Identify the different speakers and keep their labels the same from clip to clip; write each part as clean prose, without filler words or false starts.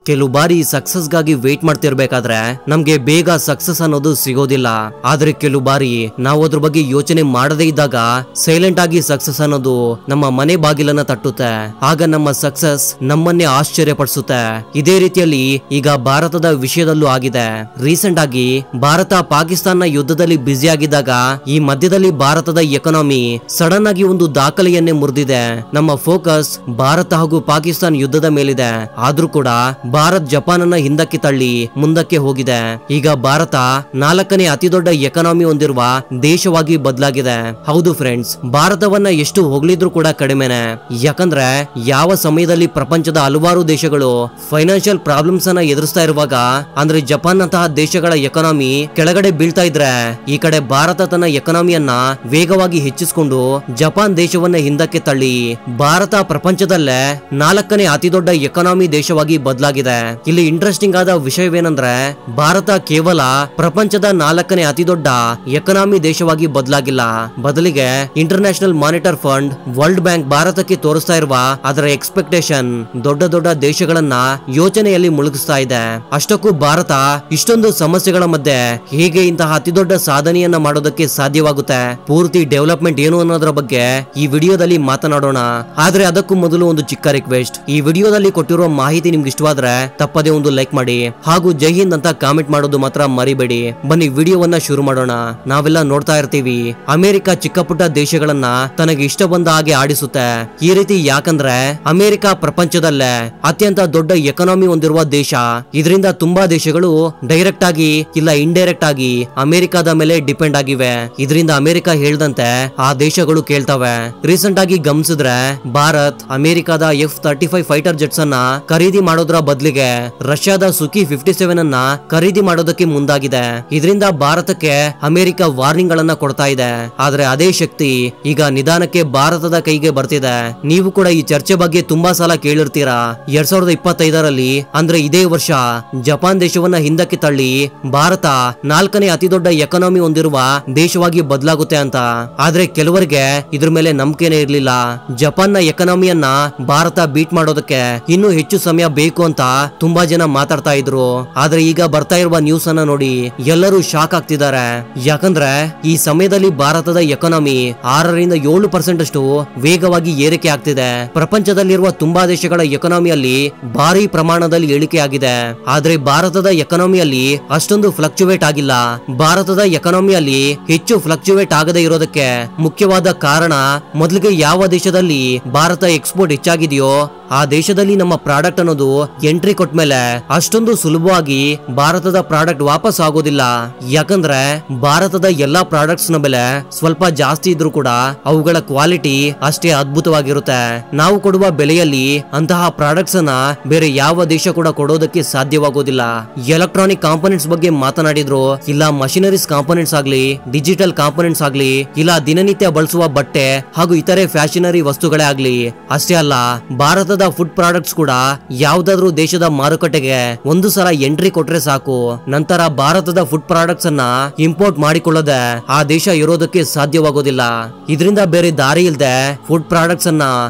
Speaker 1: ಕೆಲವು ಬಾರಿ ಸಕ್ಸಸ್ ಗಾಗಿ ವೇಟ್ ಮಾಡ್ತಿರ್ಬೇಕಾದ್ರೆ ನಮ್ಗೆ ಬೇಗ ಸಕ್ಸಸ್ ಅನ್ನೋದು ಸಿಗೋದಿಲ್ಲ. ಆದ್ರೆ ಕೆಲವು ಬಾರಿ ನಾವು ಅದ್ರ ಬಗ್ಗೆ ಯೋಚನೆ ಮಾಡದೇ ಇದ್ದಾಗ ಸೈಲೆಂಟ್ ಆಗಿ ಸಕ್ಸಸ್ ಅನ್ನೋದು ನಮ್ಮ ಮನೆ ಬಾಗಿಲನ್ನ ತಟ್ಟುತ್ತೆ. ಆಗ ನಮ್ಮ ಸಕ್ಸಸ್ ನಮ್ಮನ್ನೇ ಆಶ್ಚರ್ಯ ಪಡಿಸುತ್ತೆ. ಇದೇ ರೀತಿಯಲ್ಲಿ ಈಗ ಭಾರತದ ವಿಷಯದಲ್ಲೂ ಆಗಿದೆ. ರೀಸೆಂಟ್ ಆಗಿ ಭಾರತ ಪಾಕಿಸ್ತಾನ ಯುದ್ಧದಲ್ಲಿ ಬ್ಯುಸಿ ಆಗಿದ್ದಾಗ ಈ ಮಧ್ಯದಲ್ಲಿ ಭಾರತದ ಎಕಾನಮಿ ಸಡನ್ ಆಗಿ ಒಂದು ದಾಖಲೆಯನ್ನೇ ಮುರಿದಿದೆ. ನಮ್ಮ ಫೋಕಸ್ ಭಾರತ ಹಾಗೂ ಪಾಕಿಸ್ತಾನ ಯುದ್ಧದ ಮೇಲಿದೆ. ಆದ್ರೂ ಕೂಡ ಭಾರತ್ ಜಪಾನ್ ಅನ್ನ ಹಿಂದಕ್ಕೆ ತಳ್ಳಿ ಮುಂದಕ್ಕೆ ಹೋಗಿದೆ. ಈಗ ಭಾರತ 4ನೇ ಅತಿ ದೊಡ್ಡ ಎಕಾನಮಿ ಹೊಂದಿರುವ ದೇಶವಾಗಿ ಬದಲಾಗಿದೆ. ಹೌದು ಫ್ರೆಂಡ್ಸ್, ಭಾರತವನ್ನ ಎಷ್ಟು ಹೊಗಳಿದ್ರು ಕೂಡ ಕಡಿಮೆನೆ. ಯಾಕಂದ್ರೆ ಯಾವ ಸಮಯದಲ್ಲಿ ಪ್ರಪಂಚದ ಹಲವಾರು ದೇಶಗಳು ಫೈನಾನ್ಷಿಯಲ್ ಪ್ರಾಬ್ಲಮ್ಸ್ ಅನ್ನ ಎದುರಿಸ್ತಾ ಇರುವಾಗ, ಅಂದ್ರೆ ಜಪಾನ್ ನಂತಹ ದೇಶಗಳ ಎಕಾನಮಿ ಕೆಳಗಡೆ ಬೀಳ್ತಾ ಇದ್ರೆ, ಈ ಕಡೆ ಭಾರತ ತನ್ನ ಎಕಾನಮಿಯನ್ನ ವೇಗವಾಗಿ ಹೆಚ್ಚಿಸಿಕೊಂಡು ಜಪಾನ್ ದೇಶವನ್ನ ಹಿಂದಕ್ಕೆ ತಳ್ಳಿ ಭಾರತ ಪ್ರಪಂಚದಲ್ಲೇ 4ನೇ ಅತಿ ದೊಡ್ಡ ಎಕಾನಮಿ ದೇಶವಾಗಿ ಬದಲಾಗಿದೆ. ಇಲ್ಲಿ ಇಂಟ್ರೆಸ್ಟಿಂಗ್ ಆದ ವಿಷಯವೇನೆಂದ್ರೆ, ಭಾರತ ಕೇವಲ ಪ್ರಪಂಚದ 4ನೇ ಅತಿ ದೊಡ್ಡ ಎಕಾನಮಿ ದೇಶವಾಗಿ ಬದಲಾಗಿಲ್ಲ. ಬದಲಿಗೆ international monetary fund, world bank ಭಾರತಕ್ಕೆ ತೋರಿಸ್ತಾ ಇರುವ ಅದರ ಎಕ್ಸ್ಪೆಕ್ಟೇಷನ್ ದೊಡ್ಡ ದೊಡ್ಡ ದೇಶಗಳನ್ನ ಯೋಚನೆಯಲ್ಲಿ ಮುಳುಗಿಸ್ತಾ ಇದೆ. ಅಷ್ಟಕ್ಕೂ ಭಾರತ ಇಷ್ಟೊಂದು ಸಮಸ್ಯೆಗಳ ಮಧ್ಯೆ ಹೇಗೆ ಇಂತಹ ಅತಿ ದೊಡ್ಡ ಸಾಧನೆಯನ್ನ ಮಾಡೋದಕ್ಕೆ ಸಾಧ್ಯವಾಗುತ್ತೆ, ಪೂರ್ತಿ ಡೆವಲಪ್ಮೆಂಟ್ ಏನು ಅನ್ನೋದ್ರ ಬಗ್ಗೆ ಈ ವಿಡಿಯೋದಲ್ಲಿ ಮಾತನಾಡೋಣ. ಆದ್ರೆ ಅದಕ್ಕೂ ಮೊದಲು ಒಂದು ಚಿಕ್ಕ ರಿಕ್ವೆಸ್ಟ್, ಈ ವಿಡಿಯೋದಲ್ಲಿ ಕೊಟ್ಟಿರುವ ಮಾಹಿತಿ ನಿಮ್ಗೆ ಇಷ್ಟವಾದ್ರೆ ತಪ್ಪದೇ ಒಂದು ಲೈಕ್ ಮಾಡಿ ಹಾಗೂ ಜೈ ಹಿಂದ್ ಅಂತ ಕಾಮೆಂಟ್ ಮಾಡೋದು ಮಾತ್ರ ಮರಿಬೇಡಿ. ಬನ್ನಿ ವಿಡಿಯೋವನ್ನ ಶುರು ಮಾಡೋಣ. ನಾವೆಲ್ಲ ನೋಡ್ತಾ ಇರ್ತೀವಿ, ಅಮೆರಿಕ ಚಿಕ್ಕ ಪುಟ್ಟ ದೇಶಗಳನ್ನ ತನಗೆ ಇಷ್ಟ ಬಂದ ಹಾಗೆ ಆಡಿಸುತ್ತೆ. ಈ ರೀತಿ ಯಾಕಂದ್ರೆ ಅಮೆರಿಕ ಪ್ರಪಂಚದಲ್ಲೇ ಅತ್ಯಂತ ದೊಡ್ಡ ಎಕಾನಮಿ ಹೊಂದಿರುವ ದೇಶ. ಇದರಿಂದ ತುಂಬಾ ದೇಶಗಳು ಡೈರೆಕ್ಟ್ ಆಗಿ ಇಲ್ಲ ಇಂಡೈರೆಕ್ಟ್ ಆಗಿ ಅಮೆರಿಕದ ಮೇಲೆ ಡಿಪೆಂಡ್ ಆಗಿವೆ. ಇದರಿಂದ ಅಮೆರಿಕ ಹೇಳ್ದಂತೆ ಆ ದೇಶಗಳು ಕೇಳ್ತವೆ. ರೀಸೆಂಟ್ ಆಗಿ ಗಮನಿಸಿದ್ರೆ ಭಾರತ್ ಅಮೆರಿಕದ F-35 ಫೈಟರ್ ಜೆಟ್ಸ್ ಅನ್ನ ಖರೀದಿ ಮಾಡೋದ್ರ ಬದಲಿಗೆ ರಷ್ಯಾದ ಸುಕಿ 57 ಅನ್ನ ಖರೀದಿ ಮಾಡೋದಕ್ಕೆ ಮುಂದಾಗಿದೆ. ಇದರಿಂದ ಭಾರತಕ್ಕೆ ಅಮೆರಿಕ ವಾರ್ನಿಂಗ್ ಗಳನ್ನ ಕೊಡ್ತಾ ಇದೆ. ಆದ್ರೆ ಅದೇ ಶಕ್ತಿ ಈಗ ನಿಧಾನಕ್ಕೆ ಭಾರತದ ಕೈಗೆ ಬರ್ತಿದೆ. ನೀವು ಕೂಡ ಈ ಚರ್ಚೆ ಬಗ್ಗೆ ತುಂಬಾ ಸಲ ಕೇಳಿರ್ತೀರಾ. 2025ರಲ್ಲಿ ಅಂದ್ರೆ ಇದೇ ವರ್ಷ ಜಪಾನ್ ದೇಶವನ್ನ ಹಿಂದಕ್ಕೆ ತಳ್ಳಿ ಭಾರತ 4ನೇ ಅತಿ ದೊಡ್ಡ ಎಕಾನಮಿ ಹೊಂದಿರುವ ದೇಶವಾಗಿ ಬದಲಾಗುತ್ತೆ ಅಂತ. ಆದ್ರೆ ಕೆಲವರಿಗೆ ಇದ್ರ ಮೇಲೆ ನಂಬಿಕೆನೇ ಇರ್ಲಿಲ್ಲ. ಜಪಾನ್ನ ಎಕಾನಮಿಯನ್ನ ಭಾರತ ಬೀಟ್ ಮಾಡೋದಕ್ಕೆ ಇನ್ನೂ ಹೆಚ್ಚು ಸಮಯ ಬೇಕು ಅಂತ ತುಂಬಾ ಜನ ಮಾತಾಡ್ತಾ ಇದ್ರು. ಆದ್ರೆ ಈಗ ಬರ್ತಾ ಇರುವ ನ್ಯೂಸ್ ಅನ್ನ ನೋಡಿ ಎಲ್ಲರೂ ಶಾಕ್ ಆಗ್ತಿದ್ದಾರೆ. ಯಾಕಂದ್ರೆ ಈ ಸಮಯದಲ್ಲಿ ಭಾರತದ ಎಕಾನಮಿ 6ರಿಂದ 7% ಅಷ್ಟು ವೇಗವಾಗಿ ಏರಿಕೆ ಆಗ್ತಿದೆ. ಪ್ರಪಂಚದಲ್ಲಿರುವ ತುಂಬಾ ದೇಶಗಳ ಎಕಾನಮಿಯಲ್ಲಿ ಭಾರಿ ಪ್ರಮಾಣದಲ್ಲಿ ಇಳಿಕೆ ಆಗಿದೆ. ಆದ್ರೆ ಭಾರತದ ಎಕಾನಮಿಯಲ್ಲಿ ಅಷ್ಟೊಂದು ಫ್ಲಕ್ಚುವೇಟ್ ಆಗಿಲ್ಲ. ಭಾರತದ ಎಕಾನಮಿಯಲ್ಲಿ ಹೆಚ್ಚು ಫ್ಲಕ್ಚುವೇಟ್ ಆಗದೆ ಇರೋದಕ್ಕೆ ಮುಖ್ಯವಾದ ಕಾರಣ, ಮೊದಲಿಗೆ ಯಾವ ದೇಶದಲ್ಲಿ ಭಾರತ ಎಕ್ಸ್ಪೋರ್ಟ್ ಹೆಚ್ಚಾಗಿದೆಯೋ ಆ ದೇಶದಲ್ಲಿ ನಮ್ಮ ಪ್ರಾಡಕ್ಟ್ ಅನ್ನೋದು ಎಂಟ್ರಿ ಕೊಟ್ಮೇಲೆ ಅಷ್ಟೊಂದು ಸುಲಭವಾಗಿ ಭಾರತದ ಪ್ರಾಡಕ್ಟ್ ವಾಪಸ್ ಆಗೋದಿಲ್ಲ. ಯಾಕಂದ್ರೆ ಭಾರತದ ಎಲ್ಲಾ ಪ್ರಾಡಕ್ಟ್ಸ್ ನ ಬೆಲೆ ಸ್ವಲ್ಪ ಜಾಸ್ತಿ ಇದ್ರೂ ಕೂಡ ಅವುಗಳ ಕ್ವಾಲಿಟಿ ಅಷ್ಟೇ ಅದ್ಭುತವಾಗಿರುತ್ತೆ. ನಾವು ಕೊಡುವ ಬೆಲೆಯಲ್ಲಿ ಅಂತಹ ಪ್ರಾಡಕ್ಟ್ಸ್ ಅನ್ನ ಬೇರೆ ಯಾವ ದೇಶ ಕೂಡ ಕೊಡೋದಕ್ಕೆ ಸಾಧ್ಯವಾಗೋದಿಲ್ಲ. ಎಲೆಕ್ಟ್ರಾನಿಕ್ ಕಾಂಪೋನೆಂಟ್ಸ್ ಬಗ್ಗೆ ಮಾತನಾಡಿದ್ರು, ಇಲ್ಲ ಮಷಿನರೀಸ್ ಕಾಂಪೋನೆಂಟ್ಸ್ ಆಗ್ಲಿ, ಡಿಜಿಟಲ್ ಕಾಂಪೋನೆಂಟ್ಸ್ ಆಗ್ಲಿ, ಇಲ್ಲ ದಿನನಿತ್ಯ ಬಳಸುವ ಬಟ್ಟೆ ಹಾಗೂ ಇತರೆ ಫ್ಯಾಷನರಿ ವಸ್ತುಗಳೇ ಆಗ್ಲಿ, ಅಷ್ಟೇ ಅಲ್ಲ ಭಾರತದ ಫುಡ್ ಪ್ರಾಡಕ್ಟ್ಸ್ ಕೂಡ ಯಾವ್ದಾದ್ರು ದೇಶದ ಮಾರುಕಟ್ಟೆಗೆ ಒಂದು ಸಲ ಎಂಟ್ರಿ ಕೊಟ್ರೆ ಸಾಕು, ನಂತರ ಭಾರತದ ಫುಡ್ ಪ್ರಾಡಕ್ಟ್ಸ್ ಅನ್ನ ಇಂಪೋರ್ಟ್ ಮಾಡಿಕೊಳ್ಳದೆ ಆ ದೇಶ ಇರೋದಕ್ಕೆ ಸಾಧ್ಯವಾಗೋದಿಲ್ಲ. ಇದರಿಂದ ಬೇರೆ ದಾರಿ ಇಲ್ಲದೆ ಫುಡ್ ಪ್ರಾಡಕ್ಟ್ಸ್ ಅನ್ನ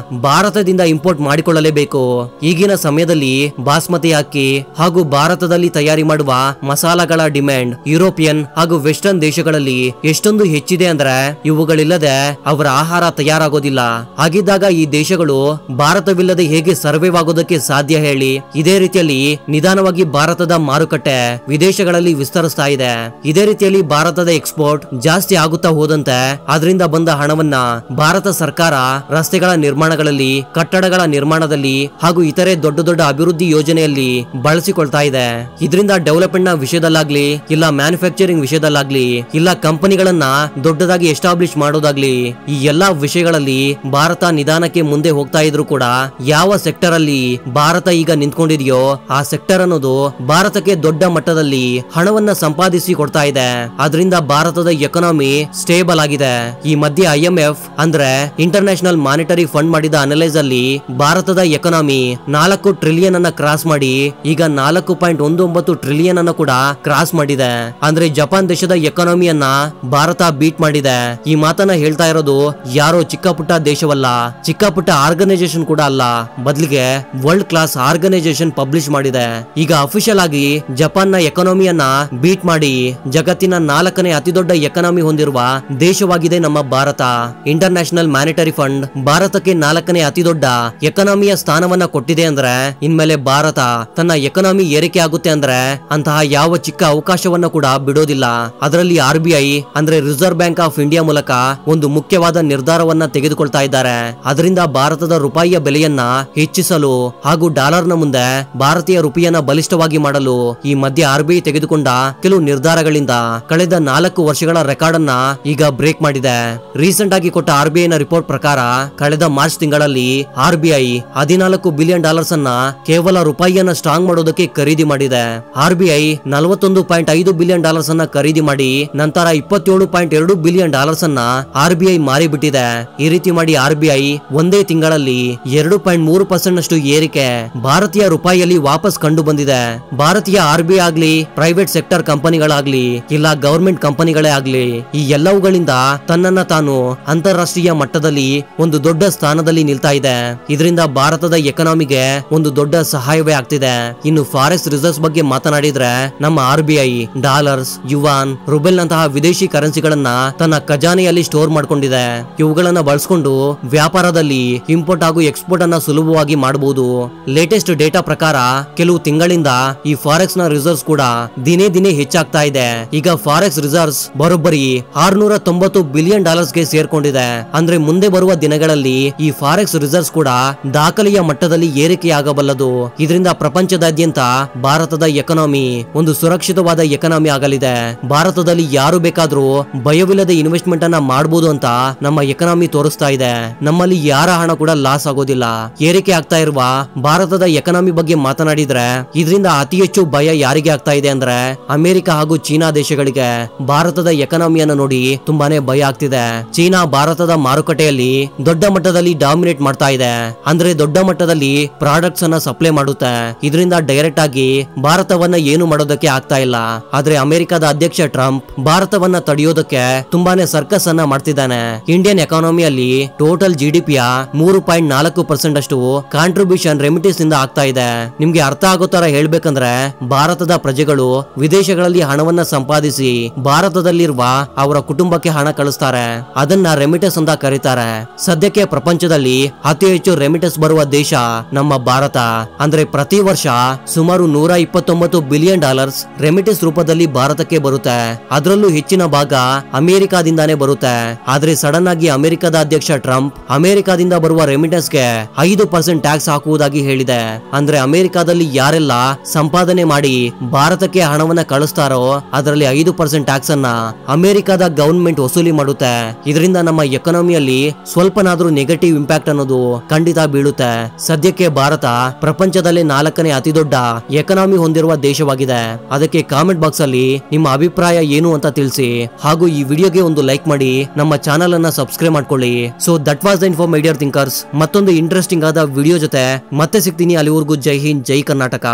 Speaker 1: ಭಾರತದಿಂದ ಇಂಪೋರ್ಟ್ ಮಾಡಿಕೊಳ್ಳಲೇಬೇಕು. ಈಗಿನ ಸಮಯದಲ್ಲಿ ಬಾಸ್ಮತಿ ಅಕ್ಕಿ ಹಾಗೂ ಭಾರತದಲ್ಲಿ ತಯಾರಿ ಮಾಡುವ ಮಸಾಲಗಳ ಡಿಮ್ಯಾಂಡ್ ಯುರೋಪಿಯನ್ ಹಾಗೂ ವೆಸ್ಟರ್ನ್ ದೇಶಗಳಲ್ಲಿ ಎಷ್ಟೊಂದು ಹೆಚ್ಚಿದೆ ಅಂದ್ರೆ ಇವುಗಳಿಲ್ಲದೆ ಅವರ ಆಹಾರ ತಯಾರಾಗೋದಿಲ್ಲ. ಹಾಗಿದ್ದಾಗ ಈ ದೇಶಗಳು ಭಾರತವಿಲ್ಲದೆ ಹೇಗೆ ಸರ್ವೈವ್ ಆಗೋದಕ್ಕೆ ಸಾಧ್ಯ ಹೇಳಿ? ಇದೇ ರೀತಿಯಲ್ಲಿ ನಿಧಾನವಾಗಿ ಭಾರತದ ಮಾರುಕಟ್ಟೆ ವಿದೇಶಗಳಲ್ಲಿ ವಿಸ್ತರಿಸ್ತಾ ಇದೆ. ಇದೇ ರೀತಿಯಲ್ಲಿ ಭಾರತದ ಎಕ್ಸ್ಪೋರ್ಟ್ ಜಾಸ್ತಿ ಆಗುತ್ತಾ ಹೋದಂತೆ ಅದರಿಂದ ಬಂದ ಹಣವನ್ನ ಭಾರತ ಸರ್ಕಾರ ರಸ್ತೆಗಳ ನಿರ್ಮಾಣಗಳಲ್ಲಿ, ಕಟ್ಟಡಗಳ ನಿರ್ಮಾಣದಲ್ಲಿ ಹಾಗೂ ಇತರೆ ದೊಡ್ಡ ದೊಡ್ಡ ಅಭಿವೃದ್ಧಿ ಯೋಜನೆಯಲ್ಲಿ ಬಳಸಿಕೊಳ್ತಾ ಇದೆ. ಇದರಿಂದ ಡೆವಲಪ್ಮೆಂಟ್ ನ ವಿಷಯದಲ್ಲಾಗ್ಲಿ, ಇಲ್ಲ ಮ್ಯಾನುಫ್ಯಾಕ್ಚರಿಂಗ್ ವಿಷಯದಲ್ಲಾಗ್ಲಿ, ಇಲ್ಲ ಕಂಪನಿಗಳನ್ನ ದೊಡ್ಡದಾಗಿ ಎಸ್ಟಾಬ್ಲಿಷ್ ಮಾಡೋದಾಗ್ಲಿ, ಈ ಎಲ್ಲಾ ವಿಷಯಗಳಲ್ಲಿ ಭಾರತ ನಿಧಾನಕ್ಕೆ ಮುಂದೆ ಹೋಗ್ತಾ ಇದ್ರು ಕೂಡ ಯಾವ ಸೆಕ್ಟರ್ ಅಲ್ಲಿ ಭಾರತ ಈಗ ನಿಂತ್ಕೊಂಡಿದೆಯೋ ಆ ಸೆಕ್ಟರ್ ಅನ್ನೋದು ಭಾರತಕ್ಕೆ ದೊಡ್ಡ ಮಟ್ಟದಲ್ಲಿ ಹಣವನ್ನ ಸಂಪಾದಿಸಿ ಕೊಡ್ತಾ ಇದೆ. ಅದರಿಂದ ಭಾರತದ ಎಕಾನಮಿ ಸ್ಟೇಬಲ್ ಆಗಿದೆ. ಈ ಮಧ್ಯೆ IMF ಅಂದ್ರೆ ಇಂಟರ್ನ್ಯಾಷನಲ್ ಮಾನಿಟರಿ ಫಂಡ್ ಮಾಡಿದ ಅನಲೈಸ್ ಅಲ್ಲಿ ಭಾರತದ ಎಕಾನಮಿ 4 ಟ್ರಿಲಿಯನ್ ಅನ್ನ ಕ್ರಾಸ್ ಮಾಡಿ ಈಗ 4.19 ಟ್ರಿಲಿಯನ್ ಅನ್ನ ಕೂಡ ಕ್ರಾಸ್ ಮಾಡಿದೆ. ಅಂದ್ರೆ ಜಪಾನ್ ದೇಶದ ಎಕಾನಮಿಯನ್ನ ಭಾರತ ಬೀಟ್ ಮಾಡಿದೆ. ಈ ಮಾತನ್ನ ಹೇಳ್ತಾ ಇರೋದು ಯಾರೋ ಚಿಕ್ಕ ಪುಟ್ಟ ದೇಶವಲ್ಲ, ಚಿಕ್ಕ ಪುಟ್ಟ ಆರ್ಗನೈಸೇಷನ್ ಕೂಡ ಅಲ್ಲ, ಬದಲಿಗೆ world class organisation information publish ಮಾಡಿದೆ. ಈಗ ಅಫಿಷಿಯಲ್ ಆಗಿ ಜಪಾನ್ನ ಎಕಾನಮಿಯನ್ನ ಬೀಟ್ ಮಾಡಿ ಜಗತ್ತಿನ 4ನೇ ಅತಿ ದೊಡ್ಡ ಎಕಾನಮಿ ಹೊಂದಿರುವ ದೇಶವಾಗಿದೆ ನಮ್ಮ ಭಾರತ. ಇಂಟರ್ನ್ಯಾಷನಲ್ ಮಾನಿಟರಿ ಫಂಡ್ ಭಾರತಕ್ಕೆ 4ನೇ ಅತಿ ದೊಡ್ಡ ಎಕಾನಮಿಯ ಸ್ಥಾನವನ್ನ ಕೊಟ್ಟಿದೆ ಅಂದ್ರೆ ಇನ್ಮೇಲೆ ಭಾರತ ತನ್ನ ಎಕಾನಮಿ ಏರಿಕೆ ಆಗುತ್ತೆ ಅಂದ್ರೆ ಅಂತಹ ಯಾವ ಚಿಕ್ಕ ಅವಕಾಶವನ್ನ ಕೂಡ ಬಿಡೋದಿಲ್ಲ. ಅದರಲ್ಲಿ RBI ಅಂದ್ರೆ ರಿಸರ್ವ್ ಬ್ಯಾಂಕ್ ಆಫ್ ಇಂಡಿಯಾ ಮೂಲಕ ಒಂದು ಮುಖ್ಯವಾದ ನಿರ್ಧಾರವನ್ನ ತೆಗೆದುಕೊಳ್ತಾ ಇದ್ದಾರೆ. ಅದರಿಂದ ಭಾರತದ ರೂಪಾಯಿಯ ಬೆಲೆಯನ್ನ ಹೆಚ್ಚಿಸಲು ಹಾಗೂ ಡಾಲರ್ನ ಮುಂದೆ ಭಾರತೀಯ ರೂಪಾಯಿಯನ್ನ ಬಲಿಷ್ಠವಾಗಿ ಮಾಡಲು ಈ ಮಧ್ಯೆ RBI ತೆಗೆದುಕೊಂಡ ಕೆಲವು ನಿರ್ಧಾರಗಳಿಂದ ಕಳೆದ 4 ವರ್ಷಗಳ ರೆಕಾರ್ಡ್ ಅನ್ನ ಈಗ ಬ್ರೇಕ್ ಮಾಡಿದೆ. ರೀಸೆಂಟ್ ಆಗಿ ಕೊಟ್ಟ RBI ನ ರಿಪೋರ್ಟ್ ಪ್ರಕಾರ ಕಳೆದ ಮಾರ್ಚ್ ತಿಂಗಳಲ್ಲಿ RBI $14 ಬಿಲಿಯನ್ ಅನ್ನ ಕೇವಲ ರೂಪಾಯಿಯನ್ನ ಸ್ಟ್ರಾಂಗ್ ಮಾಡೋದಕ್ಕೆ ಖರೀದಿ ಮಾಡಿದೆ. RBI $41.5 ಬಿಲಿಯನ್ ಅನ್ನ ಖರೀದಿ ಮಾಡಿ ನಂತರ $27.2 ಬಿಲಿಯನ್ ಅನ್ನ RBI ಮಾರಿಬಿಟ್ಟಿದೆ. ಈ ರೀತಿ ಮಾಡಿ RBI ಒಂದೇ ತಿಂಗಳಲ್ಲಿ 2.3% ನಷ್ಟು ಏರಿಕೆ ಭಾರತೀಯ ರೂಪಾಯಿಯಲ್ಲಿ ವಾಪಸ್ ಕಂಡು ಬಂದಿದೆ. ಭಾರತೀಯ RBI ಆಗ್ಲಿ, ಪ್ರೈವೇಟ್ ಸೆಕ್ಟರ್ ಕಂಪನಿಗಳಾಗ್ಲಿ, ಇಲ್ಲ ಗವರ್ಮೆಂಟ್ ಕಂಪನಿಗಳೇ ಆಗ್ಲಿ, ಈ ಎಲ್ಲವುಗಳಿಂದ ತನ್ನನ್ನ ತಾನು ಅಂತಾರಾಷ್ಟ್ರೀಯ ಮಟ್ಟದಲ್ಲಿ ಒಂದು ದೊಡ್ಡ ಸ್ಥಾನದಲ್ಲಿ ನಿಲ್ತಾ ಇದೆ. ಇದರಿಂದ ಭಾರತದ ಎಕಾನಮಿಗೆ ಒಂದು ದೊಡ್ಡ ಸಹಾಯವೇ ಆಗ್ತಿದೆ. ಇನ್ನು ಫಾರೆಕ್ಸ್ ರಿಸರ್ವ್ಸ್ ಬಗ್ಗೆ ಮಾತನಾಡಿದ್ರೆ ನಮ್ಮ RBI ಡಾಲರ್ಸ್, ಯುವಾನ್, ರುಬೆಲ್ ನಂತಹ ವಿದೇಶಿ ಕರೆನ್ಸಿಗಳನ್ನ ತನ್ನ ಖಜಾನೆಯಲ್ಲಿ ಸ್ಟೋರ್ ಮಾಡ್ಕೊಂಡಿದೆ. ಇವುಗಳನ್ನ ಬಳಸಿಕೊಂಡು ವ್ಯಾಪಾರದಲ್ಲಿ ಇಂಪೋರ್ಟ್ ಹಾಗೂ ಎಕ್ಸ್ಪೋರ್ಟ್ ಅನ್ನ ಸುಲಭವಾಗಿ ಮಾಡಬಹುದು. ಲೇಟೆಸ್ಟ್ ಡೇಟಾ ಪ್ರಕಾರ ಕೆಲವು ತಿಂಗಳಿಂದ ಈ ಫಾರೆಕ್ಸ್ ನ ರಿಸರ್ವ್ಸ್ ಕೂಡ ದಿನೇ ದಿನೇ ಹೆಚ್ಚಾಗ್ತಾ ಇದೆ. ಈಗ ಫಾರೆಕ್ಸ್ ರಿಸರ್ವ್ಸ್ ಬರೋಬ್ಬರಿ $690 ಬಿಲಿಯನ್ ಗೆ ಸೇರ್ಕೊಂಡಿದೆ. ಅಂದ್ರೆ ಮುಂದೆ ಬರುವ ದಿನಗಳಲ್ಲಿ ಈ ಫಾರೆಕ್ಸ್ ರಿಸರ್ವ್ಸ್ ಕೂಡ ದಾಖಲೆಯ ಮಟ್ಟದಲ್ಲಿ ಏರಿಕೆಯಾಗಬಲ್ಲದು. ಇದರಿಂದ ಪ್ರಪಂಚದಾದ್ಯಂತ ಭಾರತದ ಎಕಾನಮಿ ಒಂದು ಸುರಕ್ಷಿತವಾದ ಎಕಾನಮಿ ಆಗಲಿದೆ. ಭಾರತದಲ್ಲಿ ಯಾರು ಬೇಕಾದ್ರೂ ಭಯವಿಲ್ಲದೆ ಇನ್ವೆಸ್ಟ್ಮೆಂಟ್ ಅನ್ನ ಮಾಡಬಹುದು ಅಂತ ನಮ್ಮ ಎಕಾನಮಿ ತೋರಿಸ್ತಾ ಇದೆ. ನಮ್ಮಲ್ಲಿ ಯಾರ ಹಣ ಕೂಡ ಲಾಸ್ ಆಗೋದಿಲ್ಲ. ಏರಿಕೆ ಆಗ್ತಾ ಇರುವ ಭಾರತದ ಎಕಾನಮಿ ಬಗ್ಗೆ ಮಾತನಾಡಿದ್ರೆ ಇದರಿಂದ ಅತಿ ಹೆಚ್ಚು ಭಯ ಯಾರಿಗೆ ಆಗ್ತಾ ಇದೆ ಅಂದ್ರೆ ಅಮೆರಿಕ ಹಾಗೂ ಚೀನಾ ದೇಶಗಳಿಗೆ. ಭಾರತದ ಎಕಾನಮಿಯನ್ನು ನೋಡಿ ತುಂಬಾನೇ ಭಯ ಆಗ್ತಿದೆ. ಚೀನಾ ಭಾರತದ ಮಾರುಕಟ್ಟೆಯಲ್ಲಿ ದೊಡ್ಡ ಮಟ್ಟದಲ್ಲಿ ಡಾಮಿನೇಟ್ ಮಾಡ್ತಾ ಇದೆ. ಅಂದ್ರೆ ದೊಡ್ಡ ಮಟ್ಟದಲ್ಲಿ ಪ್ರಾಡಕ್ಟ್ಸ್ ಅನ್ನ ಸಪ್ಲೈ ಮಾಡುತ್ತೆ. ಇದರಿಂದ ಡೈರೆಕ್ಟ್ ಆಗಿ ಭಾರತವನ್ನ ಏನು ಮಾಡೋದಕ್ಕೆ ಆಗ್ತಾ ಇಲ್ಲ. ಆದ್ರೆ ಅಮೆರಿಕದ ಅಧ್ಯಕ್ಷ ಟ್ರಂಪ್ ಭಾರತವನ್ನ ತಡೆಯೋದಕ್ಕೆ ತುಂಬಾನೇ ಸರ್ಕಸ್ ಅನ್ನ ಮಾಡ್ತಿದ್ದಾನೆ. ಇಂಡಿಯನ್ ಎಕಾನಮಿಯಲ್ಲಿ ಟೋಟಲ್ GDPಯ 3.4% ಅಷ್ಟು ಕಾಂಟ್ರಿಬ್ಯೂಷನ್ ರೆಮಿಟೆನ್ಸ್ ಇಂದ ಆಗ್ತಾ ಇದೆ. ನಿಮ್ಗೆ ಅರ್ಥ ಆಗೋ ತರ ಹೇಳ್ಬೇಕಂದ್ರೆ ಭಾರತದ ಪ್ರಜೆಗಳು ವಿದೇಶಗಳಲ್ಲಿ ಹಣವನ್ನ ಸಂಪಾದಿಸಿ ಭಾರತದಲ್ಲಿರುವ ಅವರ ಕುಟುಂಬಕ್ಕೆ ಹಣ ಕಳಿಸ್ತಾರೆ. ಅದನ್ನ ರೆಮಿಟೆನ್ಸ್ ಅಂತ ಕರೀತಾರೆ. ಸದ್ಯಕ್ಕೆ ಪ್ರಪಂಚದಲ್ಲಿ ಅತಿ ಹೆಚ್ಚು ರೆಮಿಟೆನ್ಸ್ ಬರುವ ದೇಶ ನಮ್ಮ ಭಾರತ. ಅಂದ್ರೆ ಪ್ರತಿ ವರ್ಷ ಸುಮಾರು $129 ಬಿಲಿಯನ್ ರೆಮಿಟೆನ್ಸ್ ರೂಪದಲ್ಲಿ ಭಾರತಕ್ಕೆ ಬರುತ್ತೆ. ಅದರಲ್ಲೂ ಹೆಚ್ಚಿನ ಭಾಗ ಅಮೆರಿಕಾದಿಂದಾನೇ ಬರುತ್ತೆ. ಆದ್ರೆ ಸಡನ್ ಆಗಿ ಅಮೆರಿಕದ ಅಧ್ಯಕ್ಷ ಟ್ರಂಪ್ ಅಮೆರಿಕಾದಿಂದ ಬರುವ ರೆಮಿಟೆನ್ಸ್ಗೆ 5% ಟ್ಯಾಕ್ಸ್ ಹಾಕುವುದಾಗಿ ಹೇಳಿದೆ. ಅಂದ್ರೆ ಅಮೆರಿಕಾದಲ್ಲಿ ಯಾರೆಲ್ಲ ಸಂಪಾದನೆ ಮಾಡಿ ಭಾರತಕ್ಕೆ ಹಣವನ್ನ ಕಳಿಸ್ತಾರೋ ಅದರಲ್ಲಿ 5% ಟ್ಯಾಕ್ಸ್ ಅನ್ನ ಅಮೆರಿಕದ ಗವರ್ನಮೆಂಟ್ ವಸೂಲಿ ಮಾಡುತ್ತೆ. ಇದರಿಂದ ನಮ್ಮ ಎಕಾನಮಿಯಲ್ಲಿ ಸ್ವಲ್ಪನಾದ್ರೂ ನೆಗೆಟಿವ್ ಇಂಪ್ಯಾಕ್ಟ್ ಅನ್ನೋದು ಖಂಡಿತ ಬೀಳುತ್ತೆ. ಸದ್ಯಕ್ಕೆ ಭಾರತ ಪ್ರಪಂಚದಲ್ಲೇ 4ನೇ ಅತಿ ದೊಡ್ಡ ಎಕಾನಮಿ ಹೊಂದಿರುವ ದೇಶವಾಗಿದೆ. ಅದಕ್ಕೆ ಕಾಮೆಂಟ್ ಬಾಕ್ಸ್ ಅಲ್ಲಿ ನಿಮ್ಮ ಅಭಿಪ್ರಾಯ ಏನು ಅಂತ ತಿಳಿಸಿ. ಹಾಗೂ ಈ ವಿಡಿಯೋಗೆ ಒಂದು ಲೈಕ್ ಮಾಡಿ ನಮ್ಮ ಚಾನೆಲ್ ಅನ್ನ ಸಬ್ಸ್ಕ್ರೈಬ್ ಮಾಡ್ಕೊಳ್ಳಿ. So that was the info my dear thinkers. ಮತ್ತೊಂದು ಇಂಟ್ರೆಸ್ಟಿಂಗ್ ಆದ ವಿಡಿಯೋ ಜೊತೆ ಮತ್ತೆ ಸಿಗ್ತೀನಿ. ಅಲ್ಲಿವರೆಗೂ ಜೈ ಹಿಂದ್, ಜೈ ಕರ್ನಾಟಕ.